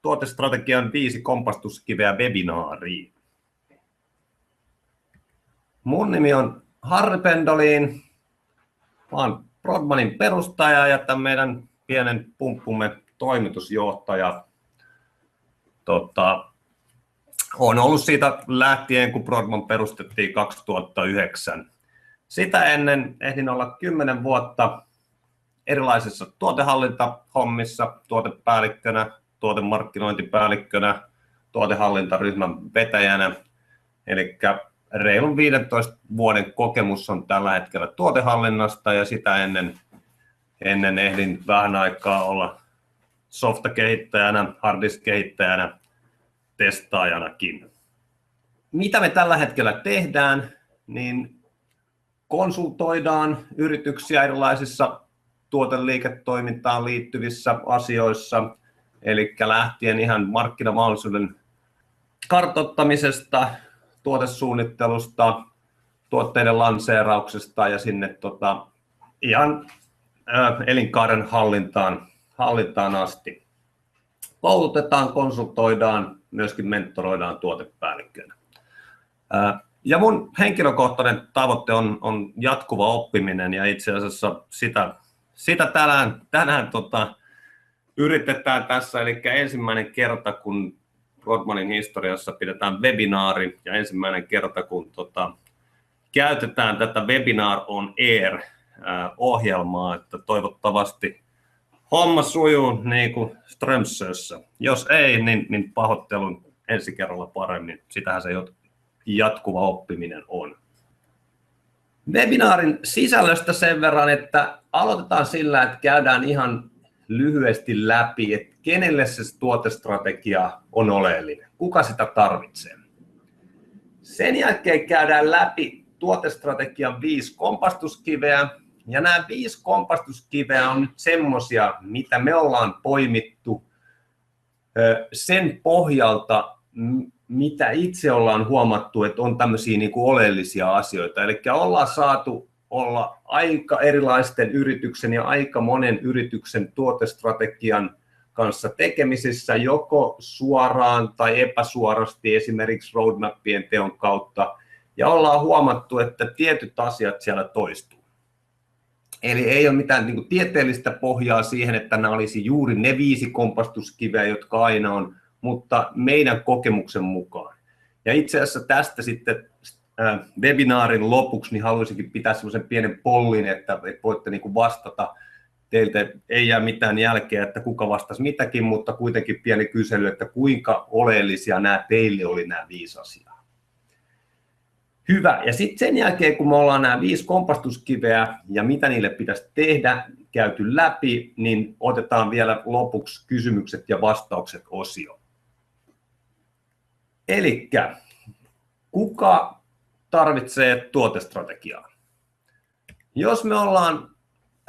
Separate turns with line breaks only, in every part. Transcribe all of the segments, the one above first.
tuotestrategian 5 kompastuskiveä webinaariin. Mun nimi on Harri Pendolin. Mä oon Prodmanin perustaja ja tämän meidän pienen pumppumme toimitusjohtaja. Olen ollut siitä lähtien, kun Prodman perustettiin 2009. Sitä ennen ehdin olla 10 vuotta erilaisissa tuotehallintahommissa, tuotepäällikkönä, tuotemarkkinointipäällikkönä, tuotehallintaryhmän vetäjänä. Eli reilun 15 vuoden kokemus on tällä hetkellä tuotehallinnasta ja sitä ennen ehdin vähän aikaa olla softakehittäjänä, harddisk-kehittäjänä, testaajanakin. Mitä me tällä hetkellä tehdään, niin konsultoidaan yrityksiä erilaisissa tuoteliiketoimintaan liittyvissä asioissa, eli lähtien ihan markkinamahdollisuuden kartoittamisesta, tuotesuunnittelusta, tuotteiden lanseerauksesta ja sinne ihan elinkaaren hallintaan asti. Koulutetaan, konsultoidaan, myöskin mentoroidaan tuotepäällikkönä. Ja mun henkilökohtainen tavoite on jatkuva oppiminen ja itse asiassa sitä tänään yritetään tässä, eli ensimmäinen kerta kun Prodmanin historiassa pidetään webinaari ja ensimmäinen kerta kun käytetään tätä Webinar on Air -ohjelmaa, että toivottavasti homma sujuu niin kuin Strömsössä. Jos ei, niin pahoittelun ensi kerralla paremmin. Sitähän se jatkuva oppiminen on. Webinaarin sisällöstä sen verran, että aloitetaan sillä, että käydään ihan lyhyesti läpi, että kenelle se tuotestrategia on oleellinen, kuka sitä tarvitsee. Sen jälkeen käydään läpi tuotestrategian 5 kompastuskiveä, ja nämä 5 kompastuskiveä on nyt semmoisia, mitä me ollaan poimittu sen pohjalta, mitä itse ollaan huomattu, että on tämmöisiä niin kuin oleellisia asioita. Eli ollaan saatu olla aika erilaisten yrityksen ja aika monen yrityksen tuotestrategian kanssa tekemisissä, joko suoraan tai epäsuorasti, esimerkiksi roadmapien teon kautta, ja ollaan huomattu, että tietyt asiat siellä toistuu. Eli ei ole mitään niin kuin tieteellistä pohjaa siihen, että nämä olisi juuri ne 5 kompastuskiveä, jotka aina on, mutta meidän kokemuksen mukaan. Ja itse asiassa tästä sitten webinaarin lopuksi niin haluaisinkin pitää semmoisen pienen pollin, että voitte niin kuin vastata. Teiltä ei jää mitään jälkeä, että kuka vastasi mitäkin, mutta kuitenkin pieni kysely, että kuinka oleellisia nämä teille oli nämä 5 asiaa. Hyvä. Ja sitten sen jälkeen, kun me ollaan nämä 5 kompastuskiveä ja mitä niille pitäisi tehdä, käyty läpi, niin otetaan vielä lopuksi kysymykset ja vastaukset -osio. Elikkä, kuka tarvitsee tuotestrategiaa? Jos me ollaan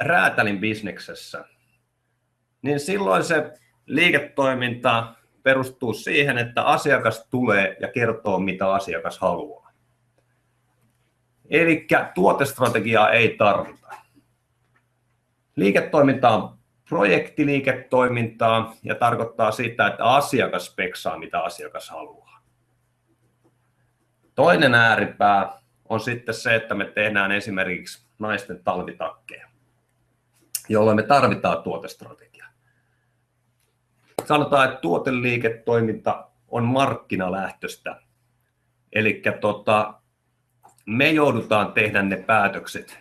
räätälin bisneksessä, niin silloin se liiketoiminta perustuu siihen, että asiakas tulee ja kertoo, mitä asiakas haluaa. Elikkä tuotestrategiaa ei tarvita. Liiketoiminta on projektiliiketoimintaa ja tarkoittaa sitä, että asiakas speksaa, mitä asiakas haluaa. Toinen ääripää on sitten se, että me tehdään esimerkiksi naisten talvitakkeja, jolloin me tarvitaan tuotestrategiaa. Sanotaan, että tuoteliiketoiminta on markkinalähtöistä. Eli me joudutaan tehdä ne päätökset,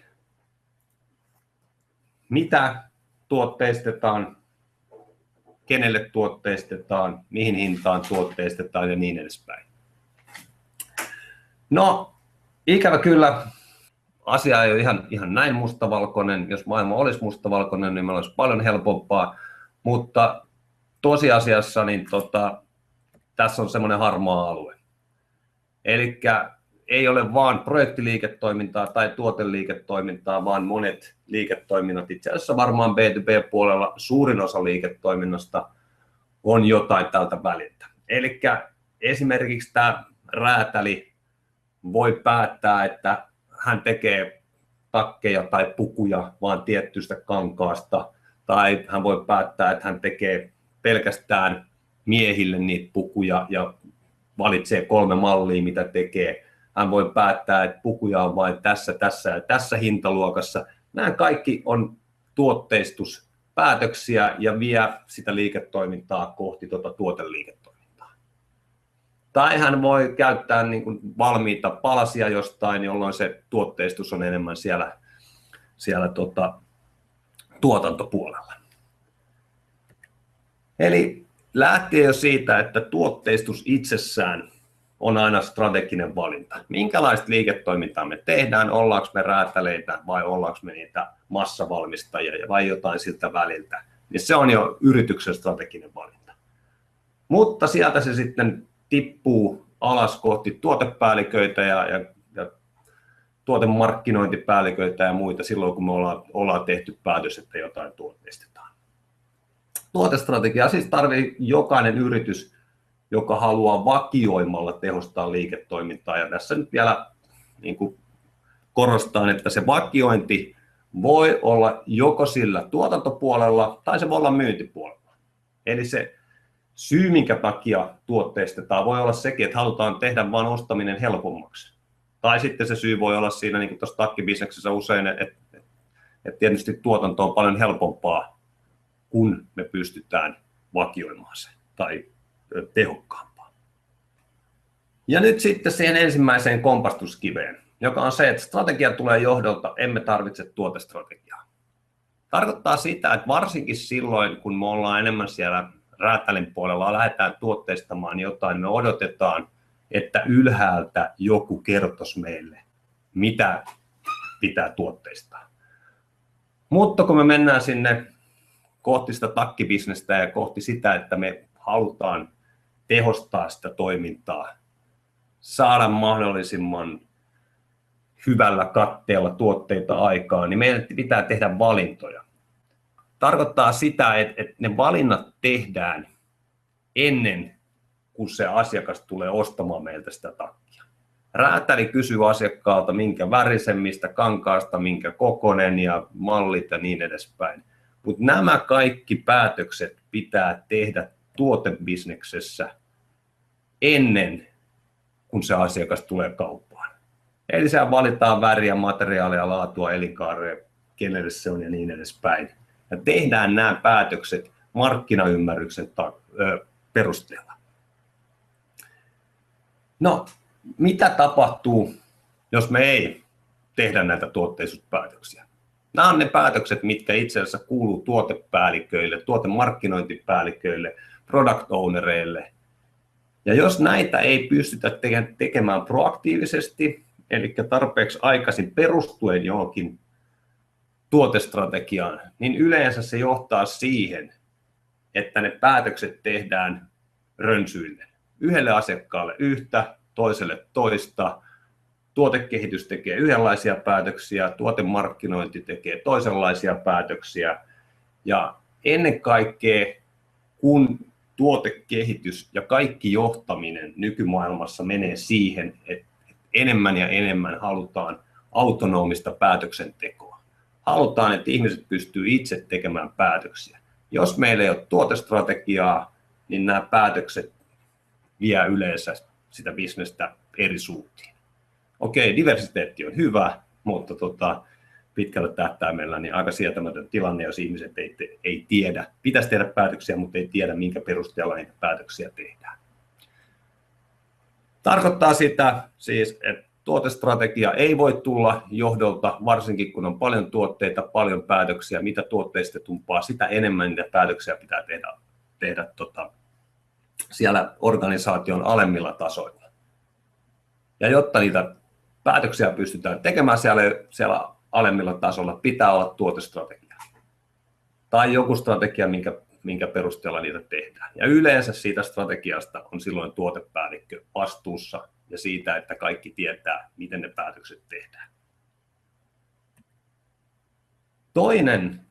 mitä tuotteistetaan, kenelle tuotteistetaan, mihin hintaan tuotteistetaan ja niin edespäin. No, ikävä kyllä asia ei ole ihan näin mustavalkoinen. Jos maailma olisi mustavalkoinen, niin meillä olisi paljon helpompaa, mutta tosiasiassa niin tässä on semmoinen harmaa alue. Eli ei ole vaan projektiliiketoimintaa tai tuoteliiketoimintaa, vaan monet liiketoiminnat, itse asiassa varmaan B2B-puolella suurin osa liiketoiminnasta on jotain tältä väliltä. Eli esimerkiksi tämä räätäli voi päättää, että hän tekee takkeja tai pukuja vaan tiettystä kankaasta, tai hän voi päättää, että hän tekee pelkästään miehille niitä pukuja ja valitsee 3 mallia, mitä tekee. Hän voi päättää, että pukuja on vain tässä, tässä ja tässä hintaluokassa. Nämä kaikki on tuotteistuspäätöksiä ja vie sitä liiketoimintaa kohti tuoteliiketoimintaa. Tai hän voi käyttää niin kuin valmiita palasia jostain, jolloin se tuotteistus on enemmän siellä tuotantopuolella. Eli lähtien jo siitä, että tuotteistus itsessään on aina strateginen valinta. Minkälaista liiketoimintaa me tehdään, ollaanko me räätäleitä vai ollaanko me niitä massavalmistajia vai jotain siltä väliltä, niin se on jo yrityksen strateginen valinta. Mutta sieltä se sitten tippuu alas kohti tuotepäälliköitä ja tuotemarkkinointipäälliköitä ja muita silloin, kun me ollaan tehty päätös, että jotain tuotteistetaan. Tuotestrategiaa siis tarvitsee jokainen yritys, joka haluaa vakioimalla tehostaa liiketoimintaa. Ja tässä nyt vielä niin kuin korostan, että se vakiointi voi olla joko sillä tuotantopuolella tai se voi olla myyntipuolella. Eli se syy, minkä takia tuotteistetaan, voi olla sekin, että halutaan tehdä vain ostaminen helpommaksi. Tai sitten se syy voi olla siinä, niin kuin tuossa takkibisneksessä usein, että tietysti tuotanto on paljon helpompaa, kun me pystytään vakioimaan se tai tehokkaampaa. Ja nyt sitten siihen ensimmäiseen kompastuskiveen, joka on se, että strategia tulee johdolta, emme tarvitse tuotestrategiaa. Tarkoittaa sitä, että varsinkin silloin, kun me ollaan enemmän siellä räätälin puolella, lähdetään tuotteistamaan jotain, me odotetaan, että ylhäältä joku kertoisi meille, mitä pitää tuotteistaa. Mutta kun me mennään sinne kohti sitä takkibisnestä ja kohti sitä, että me halutaan tehostaa sitä toimintaa, saada mahdollisimman hyvällä katteella tuotteita aikaan, niin meidän pitää tehdä valintoja. Tarkoittaa sitä, että ne valinnat tehdään ennen kuin se asiakas tulee ostamaan meiltä sitä takkia. Räätäli kysyy asiakkaalta, minkä värisemmistä kankaasta, minkä kokoinen ja mallit ja niin edespäin. Mutta nämä kaikki päätökset pitää tehdä tuotebisneksessä ennen kuin se asiakas tulee kauppaan. Eli siellä valitaan väriä, materiaalia, laatua, elinkaarea, kenelle se on ja niin edespäin. Ja tehdään nämä päätökset markkinaymmärryksen perusteella. No, mitä tapahtuu, jos me ei tehdä näitä tuotteistuspäätöksiä? Nämä on ne päätökset, mitkä itse asiassa kuuluu tuotepäälliköille, tuotemarkkinointipäälliköille, product ownereille. Ja jos näitä ei pystytä tekemään proaktiivisesti, eli tarpeeksi aikaisin perustuen johonkin tuotestrategiaan, niin yleensä se johtaa siihen, että ne päätökset tehdään rönsyille. Yhdelle asiakkaalle yhtä, toiselle toista. Tuotekehitys tekee yhdenlaisia päätöksiä, tuotemarkkinointi tekee toisenlaisia päätöksiä. Ja ennen kaikkea, kun tuotekehitys ja kaikki johtaminen nykymaailmassa menee siihen, että enemmän ja enemmän halutaan autonomista päätöksentekoa. Halutaan, että ihmiset pystyy itse tekemään päätöksiä. Jos meillä ei ole tuotestrategiaa, niin nämä päätökset vie yleensä sitä bisnestä eri suuntiin. Okei, diversiteetti on hyvä, mutta pitkällä tähtäimellä niin aika sietämätön tilanne, jos ihmiset ei tiedä. Pitäisi tehdä päätöksiä, mutta ei tiedä, minkä perusteella niitä päätöksiä tehdään. Tarkoittaa sitä siis, että tuotestrategia ei voi tulla johdolta, varsinkin kun on paljon tuotteita, paljon päätöksiä. Mitä tuotteistetumpaa, sitä enemmän niitä päätöksiä pitää tehdä siellä organisaation alemmilla tasoilla. Ja jotta niitä päätöksiä pystytään tekemään siellä alemmilla tasolla, pitää olla tuotestrategia. Tai joku strategia, minkä perusteella niitä tehdään. Ja yleensä siitä strategiasta on silloin tuotepäällikkö vastuussa ja siitä, että kaikki tietää, miten ne päätökset tehdään. Toinen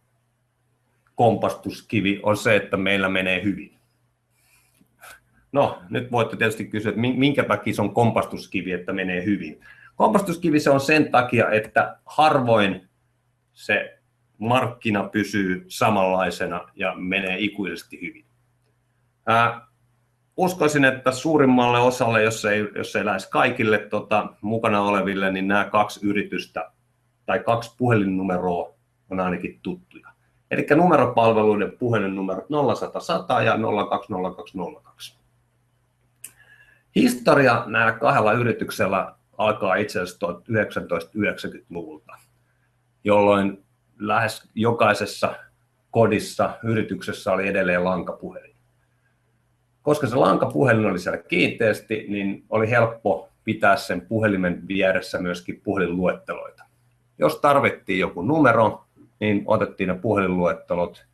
kompastuskivi on se, että meillä menee hyvin. No, nyt voitte tietysti kysyä, että minkä takia se on kompastuskivi, että menee hyvin. Kompastuskivi se on sen takia, että harvoin se markkina pysyy samanlaisena ja menee ikuisesti hyvin. uskoisin, että suurimmalle osalle, jos ei lähes kaikille mukana oleville, niin nämä 2 yritystä tai 2 puhelinnumeroa on ainakin tuttuja. Eli numeropalveluiden puhelinnumerot 0100 ja 020202. Historia näillä 2 yrityksellä alkaa itse asiassa 1990-luvulta, jolloin lähes jokaisessa kodissa, yrityksessä oli edelleen lankapuhelin. Koska se lankapuhelin oli siellä kiinteästi, niin oli helppo pitää sen puhelimen vieressä myöskin puhelinluetteloita. Jos tarvittiin joku numero, niin otettiin ne puhelinluettelot,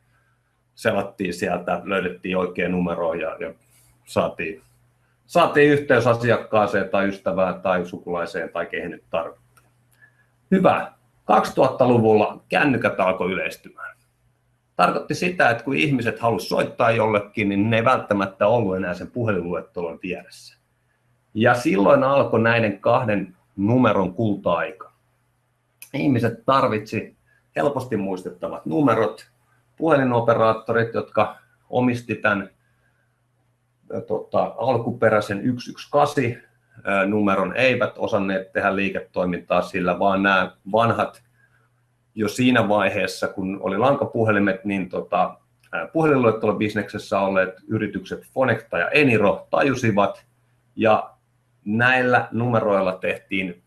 selattiin sieltä, löydettiin oikea numero ja saatiin yhteys asiakkaaseen tai ystävään tai sukulaiseen tai kehen nyt tarvittiin. Hyvä. 2000-luvulla kännykät alkoi yleistymään. Tarkoitti sitä, että kun ihmiset halusivat soittaa jollekin, niin ne ei välttämättä ollut enää sen puhelinluettelon vieressä. Ja silloin alkoi näiden 2 numeron kulta-aika. Ihmiset tarvitsi helposti muistettavat numerot, puhelinoperaattorit, jotka omisti tämän alkuperäisen 118 numeron, eivät osanneet tehdä liiketoimintaa sillä, vaan nämä vanhat jo siinä vaiheessa, kun oli lankapuhelimet, niin puhelinluettelobisneksessä olleet yritykset Fonecta ja Eniro tajusivat, ja näillä numeroilla tehtiin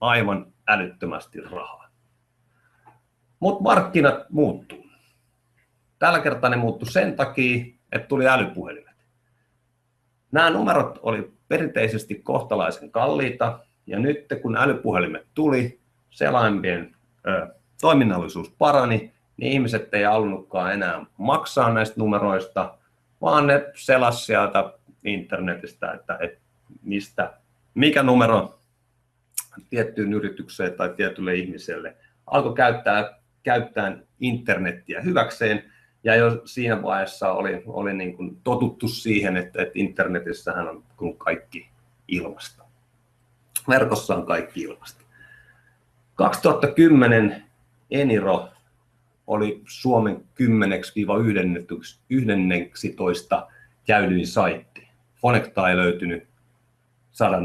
aivan älyttömästi rahaa. Mutta markkinat muuttuu. Tällä kertaa ne muuttui sen takia, että tuli älypuhelimet. Nämä numerot oli perinteisesti kohtalaisen kalliita, ja nyt kun älypuhelimet tuli, selaimien toiminnallisuus parani, niin ihmiset ei halunnutkaan enää maksaa näistä numeroista, vaan ne selasi sieltä internetistä, että mikä numero tiettyyn yritykseen tai tietylle ihmiselle alkoi käyttää internettiä hyväkseen, ja jo siinä vaiheessa oli niin kuin totuttu siihen, että internetissähän on kaikki ilmasta. Verkossa on kaikki ilmasta. 2010 Eniro oli Suomen 10-11 käydyin saitti. Fonecta ei löytynyt 100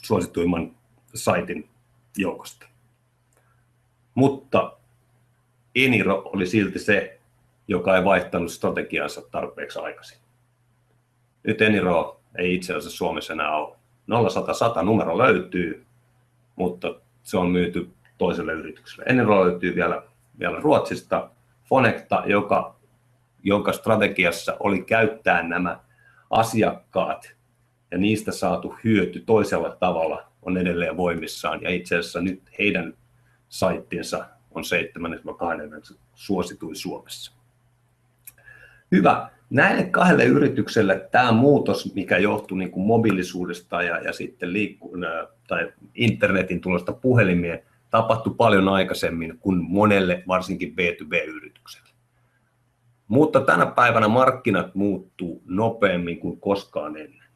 suosituimman saitin joukosta. Mutta Eniro oli silti se, joka ei vaihtanut strategiansa tarpeeksi aikaisin. Nyt Eniro ei itse asiassa Suomessa enää ole. 0100 numero löytyy, mutta se on myyty toiselle yritykselle. Eniro löytyy vielä Ruotsista. Fonecta, jonka strategiassa oli käyttää nämä asiakkaat ja niistä saatu hyöty toisella tavalla, on edelleen voimissaan. Ja itse asiassa nyt heidän saittinsa on 7.2. suosituin Suomessa. Hyvä. Näille 2 yritykselle tämä muutos, mikä johtui niin kuin mobiilisuudesta ja sitten tai internetin tulosta puhelimeen, tapahtui paljon aikaisemmin kuin monelle, varsinkin B2B-yritykselle. Mutta tänä päivänä markkinat muuttuu nopeammin kuin koskaan ennen.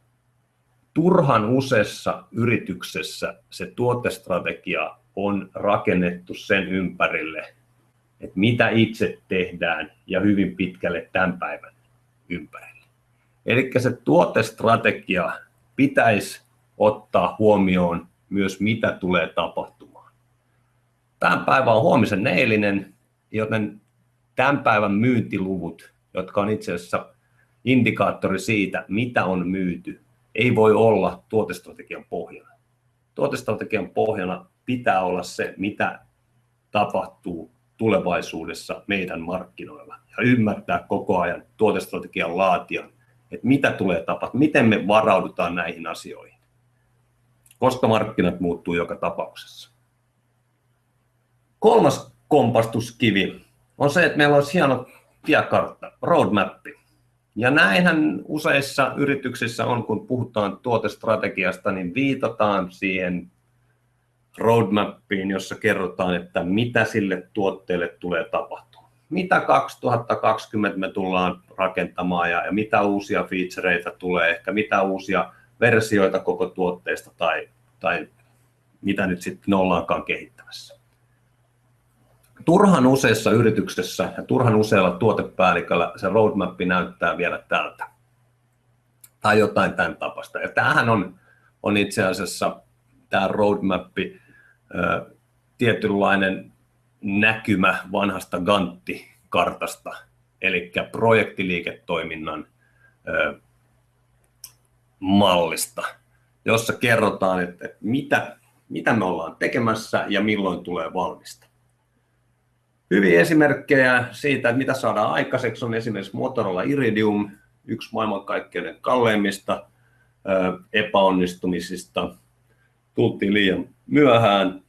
Turhan useassa yrityksessä se tuotestrategia on rakennettu sen ympärille, että mitä itse tehdään ja hyvin pitkälle tämän päivän ympärille. Eli se tuotestrategia pitäisi ottaa huomioon myös mitä tulee tapahtumaan. Tämän päivän on huomisen eilinen, joten tämän päivän myyntiluvut, jotka on itse asiassa indikaattori siitä, mitä on myyty, ei voi olla tuotestrategian pohjana. Tuotestrategian pohjana pitää olla se, mitä tapahtuu tulevaisuudessa meidän markkinoilla ja ymmärtää koko ajan tuotestrategian laatijan, että mitä tulee tapahtumaan, miten me varaudutaan näihin asioihin, koska markkinat muuttuu joka tapauksessa. 3. kompastuskivi on se, että meillä olisi hieno tiekartta, roadmappi. Ja näinhän useissa yrityksissä on, kun puhutaan tuotestrategiasta, niin viitataan siihen roadmappiin, jossa kerrotaan, että mitä sille tuotteelle tulee tapahtumaan. Mitä 2020 me tullaan rakentamaan ja mitä uusia featureita tulee, ehkä mitä uusia versioita koko tuotteesta tai mitä nyt sitten ollaankaan kehittämässä. Turhan useissa yrityksessä ja turhan usealla tuotepäälliköllä se roadmap näyttää vielä tältä. tai jotain tämän tapasta. Ja tämähän on itse asiassa tämä roadmappi tietynlainen näkymä vanhasta Gantti-kartasta, eli projektiliiketoiminnan mallista, jossa kerrotaan, että mitä me ollaan tekemässä ja milloin tulee valmista. Hyviä esimerkkejä siitä, että mitä saadaan aikaiseksi, on esimerkiksi Motorola Iridium, yksi maailmankaikkeuden kalleimmista epäonnistumisista. Tultiin liian myöhään,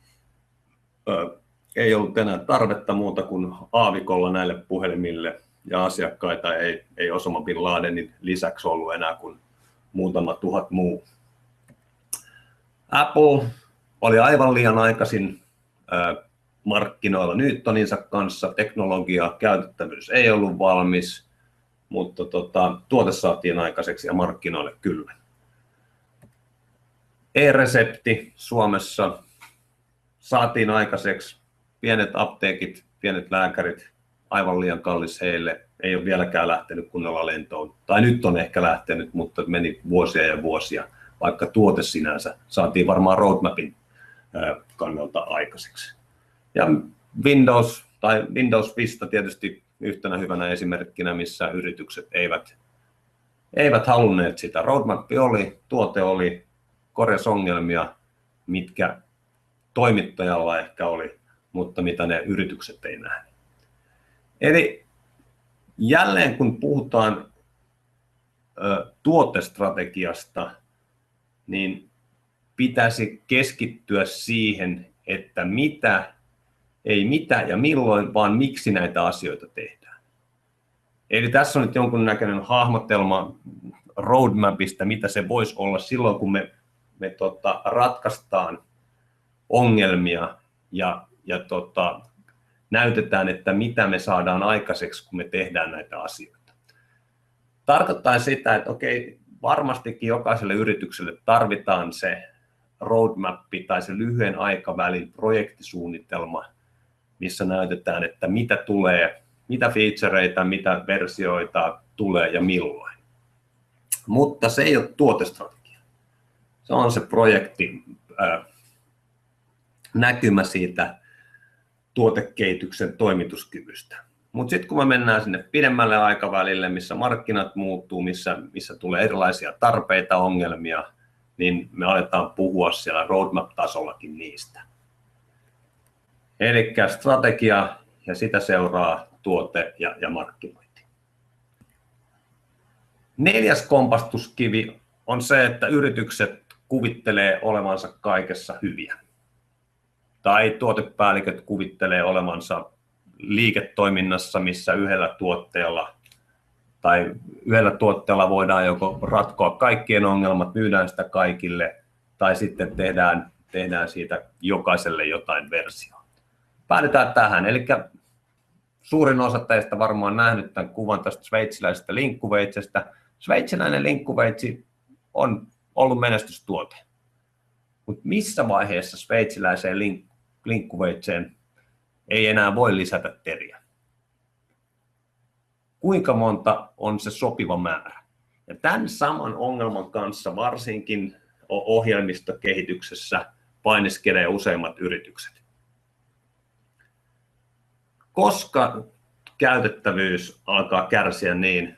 ei ollut enää tarvetta muuta kuin aavikolla näille puhelimille, ja asiakkaita ei Osama Bin Ladenin lisäksi ollut enää kuin muutama tuhat muu. Apple oli aivan liian aikaisin markkinoilla Newtoninsa kanssa, teknologia, käytettävyys ei ollut valmis, mutta tuote saatiin aikaiseksi ja markkinoille kyllä. E-resepti Suomessa saatiin aikaiseksi, pienet apteekit, pienet lääkärit, aivan liian kallis heille, ei ole vieläkään lähtenyt kunnolla lentoon, tai nyt on ehkä lähtenyt, mutta meni vuosia ja vuosia, vaikka tuote sinänsä saatiin varmaan roadmapin kannalta aikaiseksi. Ja Windows Vista tietysti yhtenä hyvänä esimerkkinä, missä yritykset eivät halunneet sitä. Roadmap oli, tuote oli, korjasi ongelmia, mitkä toimittajalla ehkä oli, mutta mitä ne yritykset ei nähneet. Eli jälleen kun puhutaan tuotestrategiasta, niin pitäisi keskittyä siihen, että ei mitä ja milloin, vaan miksi näitä asioita tehdään. Eli tässä on nyt jonkunnäköinen hahmotelma roadmapista, mitä se voisi olla silloin, kun me ratkaistaan ongelmia ja näytetään, että mitä me saadaan aikaiseksi, kun me tehdään näitä asioita. Tarkoittaa sitä, että okei, varmastikin jokaiselle yritykselle tarvitaan se roadmappi tai se lyhyen aikavälin projektisuunnitelma, missä näytetään, että mitä tulee, mitä featureita, mitä versioita tulee ja milloin. Mutta se ei ole tuotestrategia. Se on se projekti näkymä siitä tuotekehityksen toimituskyvystä. Mutta sitten kun me mennään sinne pidemmälle aikavälille, missä markkinat muuttuu, missä tulee erilaisia tarpeita, ongelmia, niin me aletaan puhua siellä roadmap-tasollakin niistä. Eli strategia ja sitä seuraa tuote ja markkinointi. 4. kompastuskivi on se, että yritykset kuvittelee olevansa kaikessa hyviä. Tai tuotepäälliköt kuvittelee olevansa liiketoiminnassa, missä yhdellä tuotteella voidaan joko ratkoa kaikkien ongelmat, myydään sitä kaikille, tai sitten tehdään siitä jokaiselle jotain versioa. Päädytään tähän, eli suurin osa teistä varmaan nähnyt tämän kuvan tästä sveitsiläisestä linkkuveitsestä. Sveitsiläinen linkkuveitsi on ollut menestystuote, mutta missä vaiheessa sveitsiläiseen linkkuveitseen ei enää voi lisätä teriä? Kuinka monta on se sopiva määrä? Ja tämän saman ongelman kanssa varsinkin ohjelmistokehityksessä painiskelee useimmat yritykset. Koska käytettävyys alkaa kärsiä niin,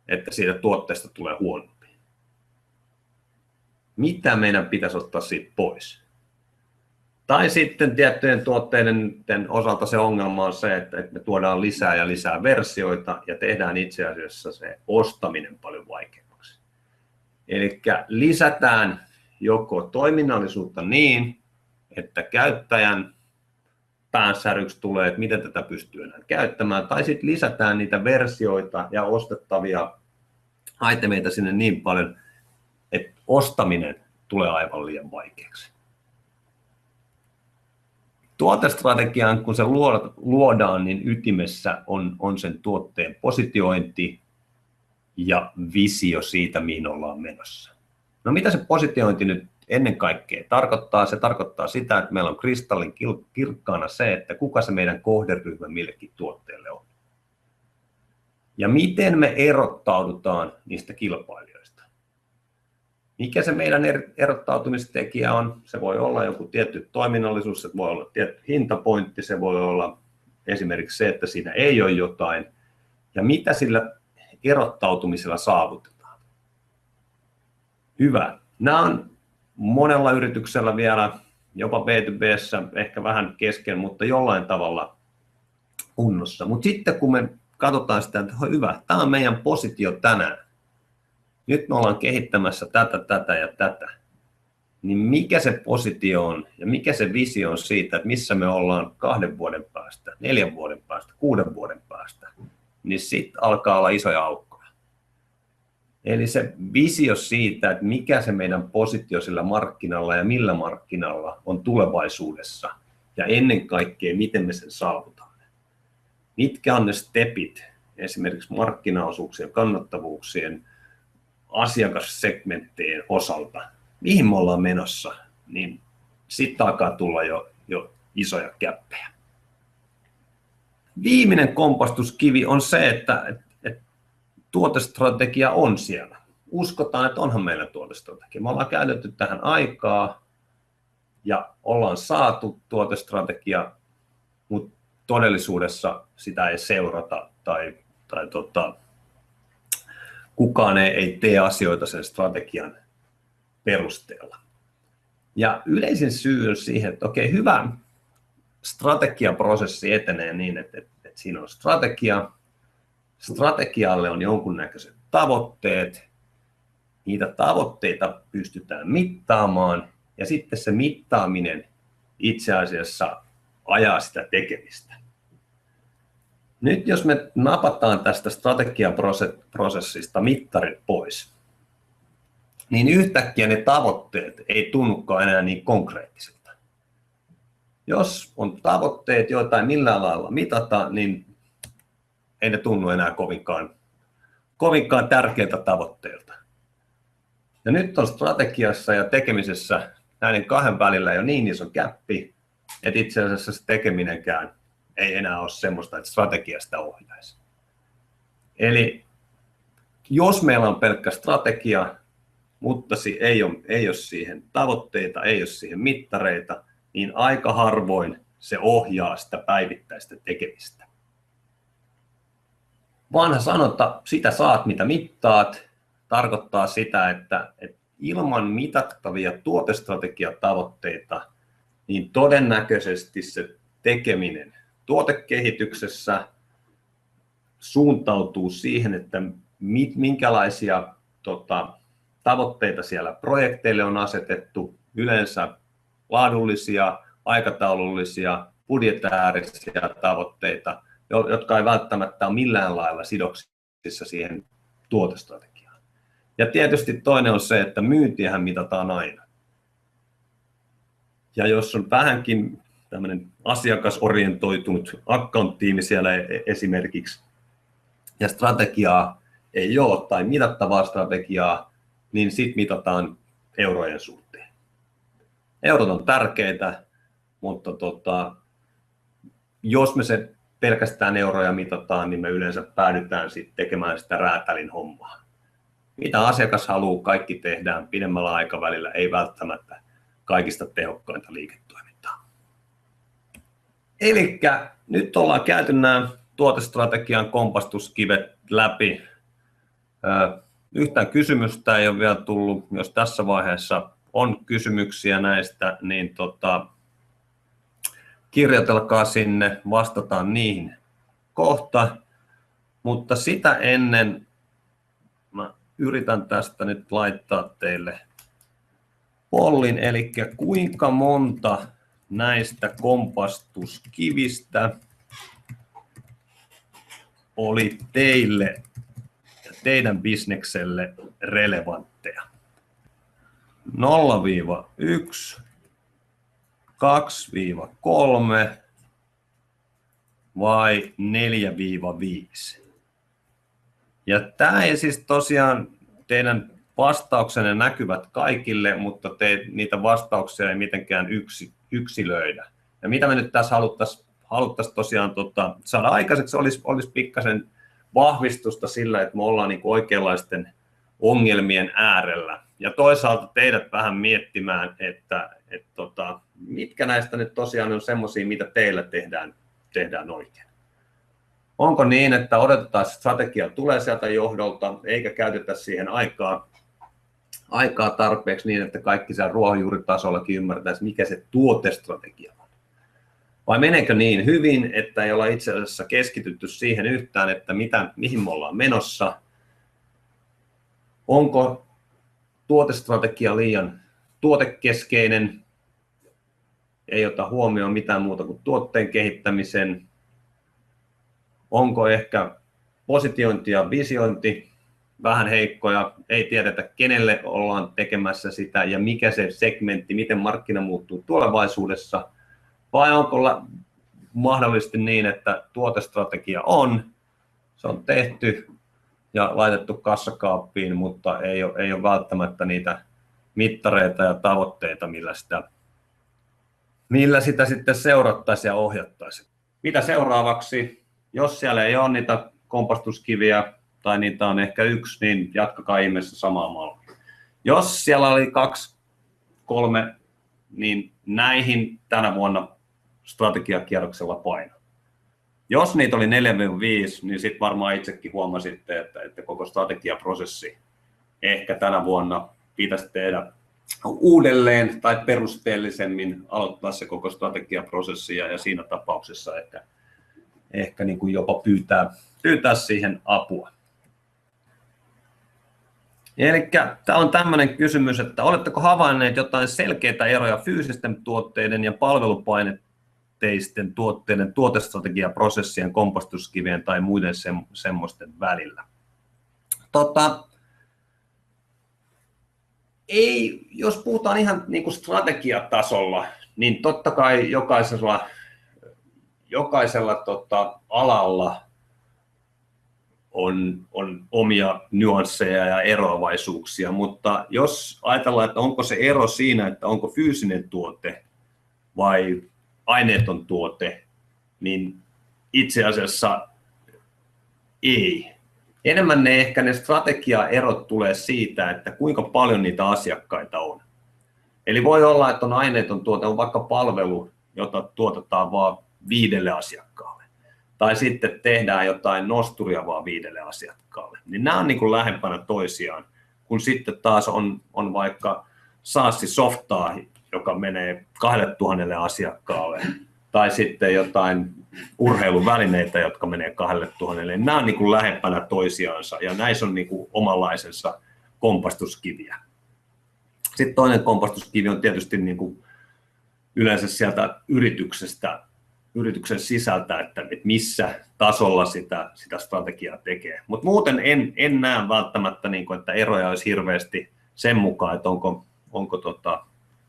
että siitä tuotteesta tulee huonompi. Mitä meidän pitäisi ottaa siitä pois? Tai sitten tiettyjen tuotteiden osalta se ongelma on se, että me tuodaan lisää ja lisää versioita ja tehdään itse asiassa se ostaminen paljon vaikeammaksi. Eli lisätään joko toiminnallisuutta niin, että käyttäjän päänsäryksi tulee, että miten tätä pystyy enää käyttämään, tai sitten lisätään niitä versioita ja ostettavia itemeita sinne niin paljon, että ostaminen tulee aivan liian vaikeaksi. Tuotestrategiaan, kun se luodaan, niin ytimessä on sen tuotteen positiointi ja visio siitä, mihin ollaan menossa. No mitä se positiointi nyt ennen kaikkea tarkoittaa? Se tarkoittaa sitä, että meillä on kristallin kirkkaana se, että kuka se meidän kohderyhmä millekin tuotteelle on. Ja miten me erottaudutaan niistä kilpailijoista. Mikä se meidän erottautumistekijä on? Se voi olla joku tietty toiminnallisuus, se voi olla tietty hintapointti, se voi olla esimerkiksi se, että siinä ei ole jotain. Ja mitä sillä erottautumisella saavutetaan? Hyvä. Nämä on monella yrityksellä vielä, jopa B2B:ssä, ehkä vähän kesken, mutta jollain tavalla kunnossa. Mutta sitten kun me katsotaan sitä, että hyvä, tämä on meidän positio tänään. Nyt me ollaan kehittämässä tätä ja tätä. Niin mikä se positio on ja mikä se visio on siitä, että missä me ollaan 2 vuoden päästä, 4 vuoden päästä, 6 vuoden päästä, niin sitten alkaa olla isoja aukkoja. Eli se visio siitä, että mikä se meidän positio sillä markkinalla ja millä markkinalla on tulevaisuudessa ja ennen kaikkea miten me sen saavutamme. Mitkä on ne stepit esimerkiksi markkinaosuuksien, kannattavuuksien, asiakassegmenttien osalta, mihin me ollaan menossa, niin sitten alkaa tulla jo isoja käppejä. Viimeinen kompastuskivi on se, että tuotestrategia on siellä. Uskotaan, että onhan meillä tuotestrategia. Me ollaan käytetty tähän aikaa ja ollaan saatu tuotestrategia, mutta todellisuudessa sitä ei seurata tai kukaan ei tee asioita sen strategian perusteella. Ja yleisin syy on siihen, että okei, hyvä strategiaprosessi etenee niin, että siinä on strategia, strategialle on jonkunnäköiset tavoitteet, niitä tavoitteita pystytään mittaamaan ja sitten se mittaaminen itse asiassa ajaa sitä tekemistä. Nyt jos me napataan tästä strategiaprosessista mittarit pois, niin yhtäkkiä ne tavoitteet ei tunnukaan enää niin konkreettisilta. Jos on tavoitteet, joita ei millään lailla mitata, niin ei ne tunnu enää kovinkaan tärkeiltä tavoitteilta. Ja nyt on strategiassa ja tekemisessä näiden 2 välillä jo niin iso gäppi, että itse asiassa se tekeminenkään ei enää ole semmoista, että strategiasta ohjaisi. Eli jos meillä on pelkkä strategia, mutta ei ole siihen tavoitteita, ei ole siihen mittareita, niin aika harvoin se ohjaa sitä päivittäistä tekemistä. Vanha sanonta, sitä saat mitä mittaat, tarkoittaa sitä, että ilman mitattavia tuotestrategiatavoitteita, niin todennäköisesti se tekeminen tuotekehityksessä suuntautuu siihen, että minkälaisia tavoitteita siellä projekteille on asetettu, yleensä laadullisia, aikataulullisia, budjetäärisiä tavoitteita, jotka ei välttämättä ole millään lailla sidoksissa siihen tuotestrategiaan. Ja tietysti toinen on se, että myyntiähän mitataan aina. Ja jos on vähänkin tämmöinen asiakasorientoitunut account-tiimi siellä esimerkiksi, ja strategiaa ei ole tai mitattavaa strategiaa, niin sitten mitataan eurojen suhteen. Eurot on tärkeitä, mutta jos me se pelkästään euroja mitataan, niin me yleensä päädytään sitten tekemään sitä räätälin hommaa. Mitä asiakas haluaa, kaikki tehdään pidemmällä aikavälillä, ei välttämättä kaikista tehokkainta liiketoimintaa. Eli nyt ollaan käyty nämä tuotestrategian kompastuskivet läpi. Yhtään kysymystä ei ole vielä tullut. Jos tässä vaiheessa on kysymyksiä näistä, niin kirjoitelkaa sinne, vastataan niihin kohta. Mutta sitä ennen mä yritän tästä nyt laittaa teille pollin, eli kuinka monta näistä kompastuskivistä oli teille ja teidän bisnekselle relevantteja? 0-1, 2-3 vai 4-5? Ja tämä ei siis tosiaan, teidän vastauksenne näkyvät kaikille, mutta niitä vastauksia ei mitenkään yksilöidä. Ja mitä me nyt tässä haluttaisiin tosiaan saada aikaiseksi, olisi pikkasen vahvistusta sillä, että me ollaan niin oikeanlaisten ongelmien äärellä. ja toisaalta teidät vähän miettimään, että mitkä näistä nyt tosiaan on semmoisia, mitä teillä tehdään oikein. Onko niin, että odotetaan, että strategia tulee sieltä johdolta, eikä käytetä siihen aikaa tarpeeksi niin, että kaikki siellä ruohonjuuritasollakin ymmärtäisi, mikä se tuotestrategia on? Vai meneekö niin hyvin, että ei olla itse asiassa keskitytty siihen yhtään, että mihin me ollaan menossa? Onko tuotestrategia liian tuotekeskeinen? Ei ota huomioon mitään muuta kuin tuotteen kehittämisen. Onko ehkä positiointi ja visiointi vähän heikkoja, ei tiedetä kenelle ollaan tekemässä sitä ja mikä se segmentti, miten markkina muuttuu tulevaisuudessa, vai onko mahdollisesti niin, että tuotestrategia se on tehty ja laitettu kassakaappiin, mutta ei ole välttämättä niitä mittareita ja tavoitteita, millä sitä sitten seurattaisiin ja ohjattaisiin. Mitä seuraavaksi? Jos siellä ei ole niitä kompastuskiviä tai niitä on ehkä yksi, niin jatkakaa ihmeessä samaa mallia. Jos siellä oli 2, 3, niin näihin tänä vuonna strategiakierroksella paino. Jos niitä oli 4-5, niin sitten varmaan itsekin huomasitte, että koko strategiaprosessi ehkä tänä vuonna pitäisi tehdä uudelleen tai perusteellisemmin aloittaa se koko strategiaprosessi ja siinä tapauksessa ehkä niin kuin jopa pyytää siihen apua. Eli tämä on tämmöinen kysymys, että oletteko havainneet jotain selkeitä eroja fyysisten tuotteiden ja palvelupainotteisten tuotteiden tuotestrategiaprosessien, kompastuskivien tai muiden semmoisten välillä? Ei, jos puhutaan ihan niin kuin strategiatasolla, niin totta kai jokaisella alalla on omia nyansseja ja eroavaisuuksia, mutta jos ajatellaan, että onko se ero siinä, että onko fyysinen tuote vai aineeton tuote, niin itse asiassa ei. Enemmän ne strategiaerot tulee siitä, että kuinka paljon niitä asiakkaita on. Eli voi olla, että on aineeton tuote, on vaikka palvelu, jota tuotetaan vain 5 asiakkaalle. Tai sitten tehdään jotain nosturia vaan 5 asiakkaalle. Niin nämä on niin kuin lähempänä toisiaan, kun sitten taas on vaikka SaaS-softaa, joka menee 2000 asiakkaalle, tai sitten jotain urheiluvälineitä, jotka menee 2000. Nämä on niin kuin lähempänä toisiaansa ja näissä on niin kuin omanlaisensa kompastuskiviä. Sitten toinen kompastuskivi on tietysti niin kuin yleensä sieltä yrityksen sisältä, että missä tasolla sitä strategiaa tekee. Mutta muuten en näe välttämättä, niin kuin, että eroja olisi hirveästi sen mukaan, että onko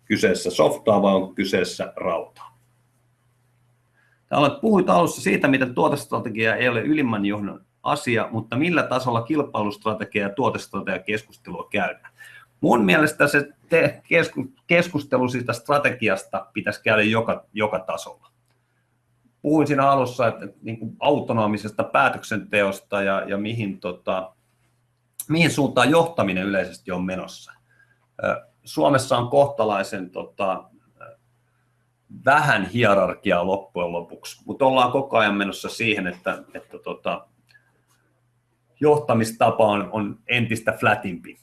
kyseessä softaa vai onko kyseessä rautaa. Puhuit alussa siitä, miten tuotestrategia ei ole ylimmän johdon asia, mutta millä tasolla kilpailustrategia ja tuotestrategia keskustelua käydään. Mun mielestä se keskustelu siitä strategiasta pitäisi käydä joka tasolla. Puhuin siinä alussa että niin kuin autonomisesta päätöksenteosta ja mihin suuntaan johtaminen yleisesti on menossa. Suomessa on kohtalaisen vähän hierarkiaa loppujen lopuksi, mutta ollaan koko ajan menossa siihen, että johtamistapa on entistä flatimpi.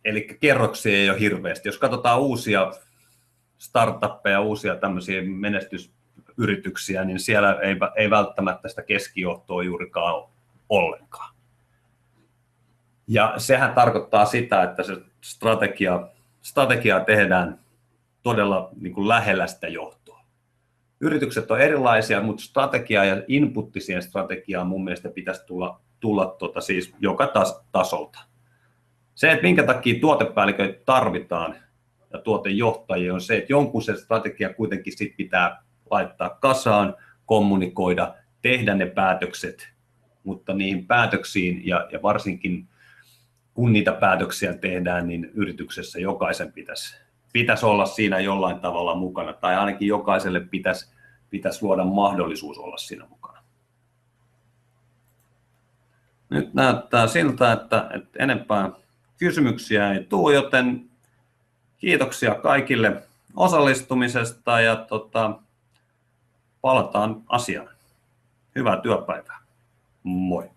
Eli kerroksia ei ole hirveästi. Jos katsotaan uusia startuppeja, uusia tämmöisiä menestysyrityksiä, niin siellä ei välttämättä sitä keskijohtoa juurikaan ole ollenkaan. Ja sehän tarkoittaa sitä, että se strategia tehdään todella niin kuin lähellä sitä johtoa. Yritykset on erilaisia, mutta strategia ja inputti siihen strategiaan mun mielestä pitäisi tulla siis joka tasolta. Se, että minkä takia tuotepäälliköitä tarvitaan ja tuotejohtajia on se, että jonkun se strategia kuitenkin sit pitää laittaa kasaan, kommunikoida, tehdä ne päätökset, mutta niihin päätöksiin ja varsinkin kun niitä päätöksiä tehdään, niin yrityksessä jokaisen pitäisi olla siinä jollain tavalla mukana, tai ainakin jokaiselle pitäisi luoda mahdollisuus olla siinä mukana. Nyt näyttää siltä, että enempää kysymyksiä ei tule, joten kiitoksia kaikille osallistumisesta ja palataan asiaan. Hyvää työpäivää. Moi.